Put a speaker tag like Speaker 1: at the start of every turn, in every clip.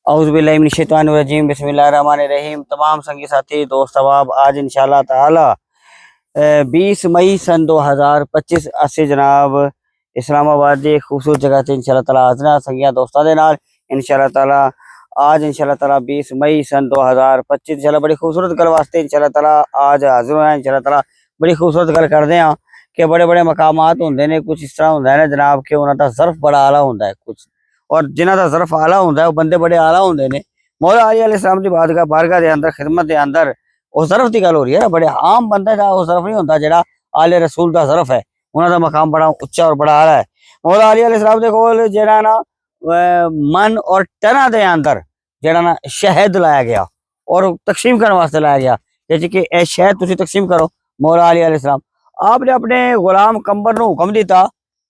Speaker 1: औज़ुबिल्लाहिमिनश्शैतानिर्रजीम बिस्मिल्लाहिर्रहमानिर्रहीम। तमाम संगी साथी दोस्त अहबाब, आज इंशाल्लाह ताला 20 मई सन 2025 ਅਸੀਂ ਜਨਾਬ ਇਸਲਾਮਾਬਾਦ ਦੀ ਖੂਬਸੂਰਤ ਜਗ੍ਹਾ ਤੇ इंशाल्लाह ताला ਹਾਜ਼ਰਾਂ ਸੰਗੀਆਂ ਦੋਸਤਾਂ ਦੇ ਨਾਲ इंशाल्लाह ताला आज इंशाल्लाह ताला 20 मई सन 2025 इंशाल्लाह बड़ी खूबसूरत गल वास्ते इंशाल्लाह ताला आज हाजिर होया। इंशाल्लाह ताला बड़ी खूबसूरत गल करदे हां कि बड़े बड़े मकामात होंदे ने, कुछ इस तरह होंदा है ना जनाब कि उन्हां दा ज़र्फ बड़ा आला होंदा है कुछ, और जिन्हां दा ज़र्फ आला होंदा है वो बंदे बड़े आला होंदे ने। मौला अली अलैहिस्सलाम दी बारगाह दे अंदर खिदमत दे अंदर उस ज़र्फ दी गल हो रही है ना, बड़े आम बंदे दा वो ज़र्फ नहीं होंदा जेड़ा आले रसूल दा ज़र्फ है। उन्हां दा मकाम बड़ा उच्चा और बड़ा आला है। मौला अली अलैहिस्सलाम दे कोल जेड़ा ना मन और टना दे अंदर जेड़ा ना शहद लाया गया और तकसीम करने वास्ते लाया गया, जैसे कि ए शहद तुसी तकसीम करो। मौला अली अलैहिस्सलाम आपने अपने गुलाम कंबर नूं हुक्म दिता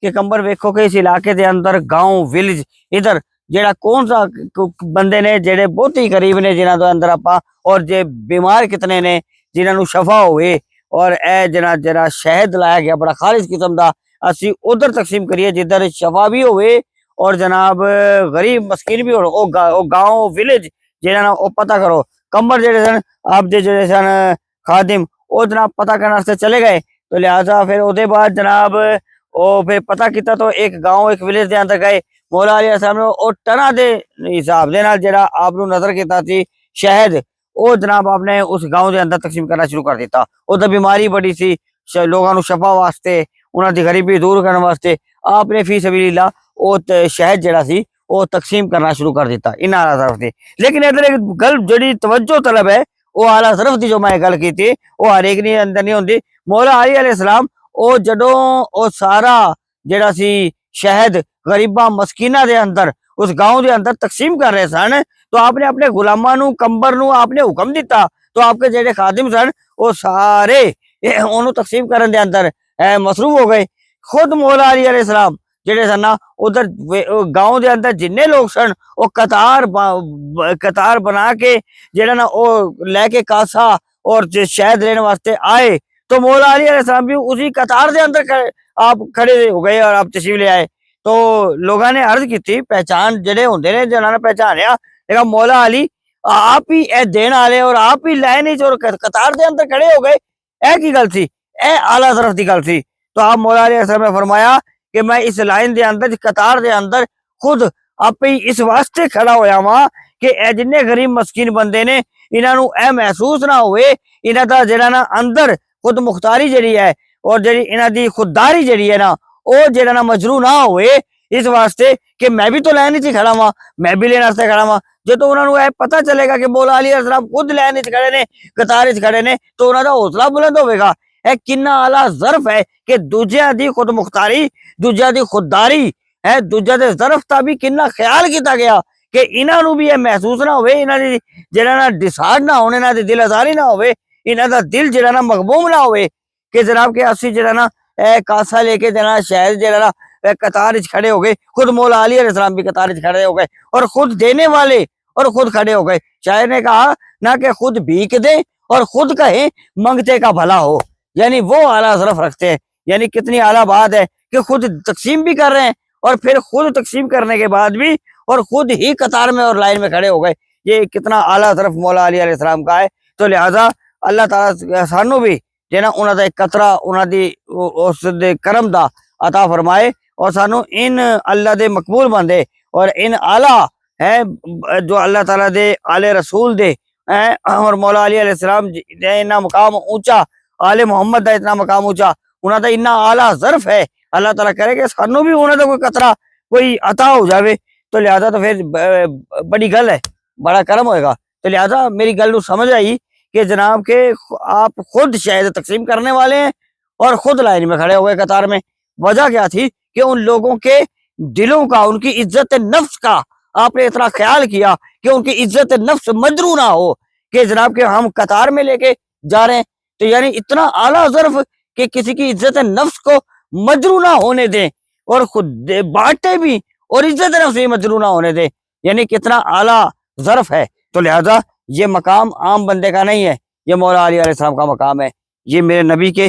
Speaker 1: कि कंबर वेखो कि इस इलाके दे अंदर गांव विलेज इधर जेड़ा कौन सा बंदे ने जेड़े बहुत ही गरीब ने जिन्हां दे अंदर आपां, और जे बीमार कितने ने जिन्हां नूं शफा होवे, और ए जेड़ा जेड़ा शहद लाया गया बड़ा खालिस किस्म दा असी उधर तकसीम करिए जिधर शफा भी होवे और जनाब गरीब मस्कीन भी हो। गांव विलेज जेड़ा ना ओ पता करो। कंबर जेड़े सन आप दे जेड़े सन खादिम ओ जनाब पता करने वास्ते चले गए, तो लिहाजा फिर ओदे बाद जनाब ओ फिर पता किया तो एक गांव एक विलेज दे अंदर गए। मौला अली अलैहिस्सलाम ने ओ टना दे हिसाब दे नाल जेड़ा आप नूं नजर कीता सी शहद, ओ जनाब आपने उस गांव दे अंदर तकसीम करना शुरू कर दिता। उधर बीमारी बड़ी सी, लोगों नूं शफा वास्ते, उन्हां दी गरीबी दूर करने वास्ते आपने फी सबीलिल्लाह ओ शहद जेड़ा सी ओ तकसीम करना शुरू कर दिता इन आला ज़र्फ दी। लेकिन इधर एक गल जेड़ी तवज्जो तलब है वो आला ज़र्फ दी जो मैं गल कीती वो हर एक दी अंदर नहीं होंदी। मौला अली अलैहिस्सलाम ओ जदों ओ सारा जेड़ा सी शहद गरीबां मस्कीनां दे अंदर उस गांव दे अंदर तकसीम कर रहे सन, तो आपने अपने गुलामां नूं कंबर नूं आपने हुक्म दिता, तो आपके जेड़े खादिम सन वो सारे ओनू तकसीम करन दे अंदर मसरूफ हो गए। खुद मौला अली अलैहिस्सलाम जेड़े सन ना उधर गांव दे अंदर जिन्ने लोग सन वो कतार बना के जेड़ा ना वो लेके कासा और शहद लेने वास्ते आए, तो मौला अली अलैहिस्सलाम भी उसी कतार दे अंदर आप खड़े हो गए और आप तशरीफ ले आए। तो लोगों ने अर्ज की थी, पहचान जेड़े होंदे ने जिन्होंने पहचानिया, देखा मौला अली आप ही ए देन वाले और आप ही लाइन और कतार दे अंदर खड़े हो गए, ए की गल थी, ए आला ज़र्फ दी गल थी। तो आप मौला अली अलैहिस्सलाम ने फरमाया कि मैं इस लाइन दे अंदर कतार दे अंदर खुद आप ही इस वास्ते खड़ा होया वा कि ए जिन्ने गरीब मस्कीन बंदे ने इन्हां नूं ए महसूस ना होए इन्हां दा जेड़ा ना अंदर खुद मुख्तारी जेड़ी है और जेड़ी इन्हां दी खुददारी जेड़ी है ना ओ जेड़ा ना मजरू ना होए, इस वास्ते कि मैं भी तो लाइन च खड़ा वा, मैं भी लेने वास्ते खड़ा वा। जो तो उन्होंने ए पता चलेगा कि मौला अली अलैहिस्सलाम खुद लाइन च खड़े ने, कतार च खड़े ने, तो उन्हां दा हौसला बुलंद होवेगा। ए किन्ना आला ज़र्फ है कि दूजियां दी खुद मुख्तारी, दूजियां दी खुददारी है, दूजियां दे ज़र्फ दा भी किन्ना ख्याल किया गया कि इन्हां नूं भी ए महसूस ना होवे, इन्हां दी जेड़ा ना डिसार्ड ना होने, इन्हां दी दिल आज़ारी ना होवे, इन्हां दा दिल जेड़ा ना मगमूम ना होवे कि जनाब के असी जेड़ा ना कासा लेके देना शायद जेड़ा ना कतार च खड़े हो गए। खुद मौला अली अलैहिस्सलाम भी कतार च खड़े हो गए और खुद देने वाले और खुद खड़े हो गए। शायर ने कहा ना कि खुद भीख दे और खुद कहे मंगते का भला हो, यानी वो आला ज़र्फ रखते हैं। यानी कितनी आला बात है कि खुद तकसीम भी कर रहे हैं और फिर खुद तकसीम करने के बाद भी और खुद ही कतार में और लाइन में खड़े हो गए। ये कितना आला ज़र्फ मौला अली अलैहिस्सलाम का है। तो लिहाजा अल्लाह ताला सानू भी जेना उन्हां दा कतरा उन्हां दी उस दे करम दा अता फरमाए और सानू इन अल्लाह दे मकबूल बंदे और इन आला है जो अल्लाह ताला दे आले रसूल दे और मौला अली अलैहिस्सलाम इतना मकाम ऊंचा, आले मोहम्मद दा इतना मकाम ऊंचा, उन्हां दा इन्ना आला ज़र्फ है। अल्लाह ताला करे कि सानू भी उन्हां दा कोई कतरा कोई अता हो जावे, तो लिहाजा तो फिर बड़ी गल है, बड़ा करम होएगा। तो लिहाजा मेरी गल नूं समझ आई कि जनाब के आप खुद शायद तकसीम करने वाले हैं और खुद लाइन में खड़े हो गए कतार में। वजह क्या थी कि उन लोगों के दिलों का, उनकी इज्जत नफ्स का आपने इतना ख्याल किया कि उनकी इज्जत नफ्स मजरू ना हो कि जनाब के हम कतार में लेके जा रहे हैं। तो यानी इतना आला ज़र्फ कि किसी की इज्जत नफ्स को मजरू ना होने दें और खुद बांटे भी और इज्जत नफ्स भी मजरू ना होने दें, यानी कितना आला ज़र्फ है। तो लिहाजा ये मकाम आम बंदे का नहीं है, ये मौला अली अलैहिस्सलाम का मकाम है, ये मेरे नबी के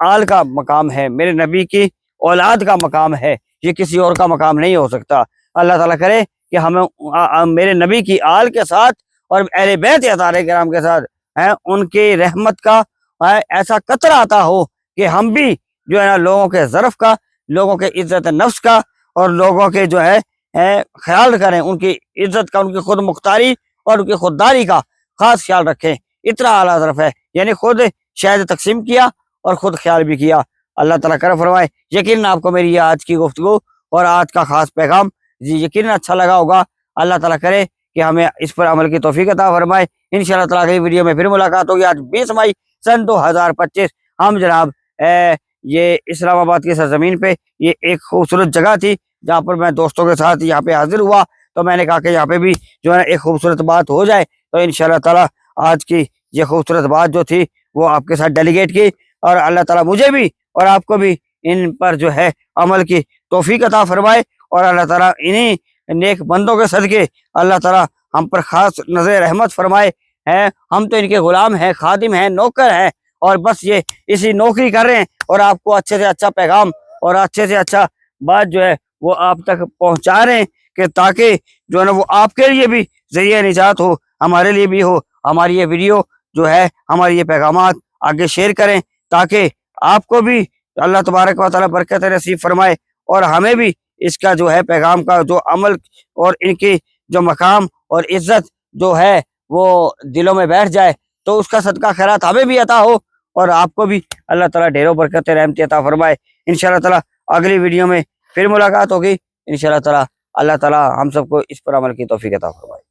Speaker 1: आल का मकाम है, मेरे नबी की औलाद का मकाम है, ये किसी और का मकाम नहीं हो सकता। अल्लाह ताला करे کہ ہمیں میرے نبی کی آل کے ساتھ اور اہل بیت اطہار کرام کے ساتھ ان کی رحمت کا ایسا قطرہ عطا ہو کہ ہم بھی جو ہے نا لوگوں کے ظرف کا، لوگوں کے عزت نفس کا اور لوگوں کے جو ہے خیال کریں، ان کی عزت کا، ان کی خود مختاری اور ان کی خودداری کا خاص خیال رکھیں۔ اتنا اعلیٰ ظرف ہے، یعنی خود شہد تقسیم کیا اور خود خیال بھی کیا۔ اللہ تعالیٰ کرم فرمائے۔ یقیناً آپ کو میری یہ آج کی گفتگو اور آج کا خاص پیغام یقیناً اچھا لگا ہوگا۔ اللہ تعالیٰ کرے کہ ہمیں اس پر عمل کی توفیق عطا فرمائے۔ انشاءاللہ تعالیٰ اگلی ویڈیو میں پھر ملاقات ہوگی۔ آج 20 مئی سن 2025 ہم جناب یہ اسلام آباد کی سرزمین پہ یہ ایک خوبصورت جگہ تھی جہاں پر میں دوستوں کے ساتھ یہاں پہ حاضر ہوا، تو میں نے کہا کہ یہاں پہ بھی جو ہے نا ایک خوبصورت بات ہو جائے، تو انشاءاللہ تعالیٰ آج کی یہ خوبصورت بات جو تھی وہ آپ کے ساتھ ڈیلیگیٹ کی، اور اللہ تعالیٰ مجھے بھی اور آپ کو بھی ان پر جو ہے عمل کی توفیق عطا فرمائے، اور اللہ تعالیٰ انہی نیک بندوں کے صدقے اللہ تعالیٰ ہم پر خاص نظر رحمت فرمائے۔ ہم تو ان کے غلام ہیں، خادم ہیں، نوکر ہیں، اور بس یہ اسی نوکری کر رہے ہیں، اور آپ کو اچھے سے اچھا پیغام اور اچھے سے اچھا بات جو ہے وہ آپ تک پہنچا رہے ہیں، کہ تاکہ جو ہے نا وہ آپ کے لیے بھی ذریعہ نجات ہو، ہمارے لیے بھی ہو۔ ہماری یہ ویڈیو جو ہے، ہماری یہ پیغامات آگے شیئر کریں، تاکہ آپ کو بھی اللہ تبارک و تعالیٰ برکت نصیب فرمائے، اور ہمیں بھی اس کا جو ہے پیغام کا جو عمل اور ان کی جو مقام اور عزت جو ہے وہ دلوں میں بیٹھ جائے، تو اس کا صدقہ خیرات ہمیں بھی عطا ہو، اور آپ کو بھی اللہ تعالیٰ ڈھیروں برکت رحمت عطا فرمائے۔ انشاءاللہ تعالیٰ اگلی ویڈیو میں پھر ملاقات ہوگی۔ انشاءاللہ تعالیٰ اللہ تعالیٰ ہم سب کو اس پر عمل کی توفیق عطا فرمائے۔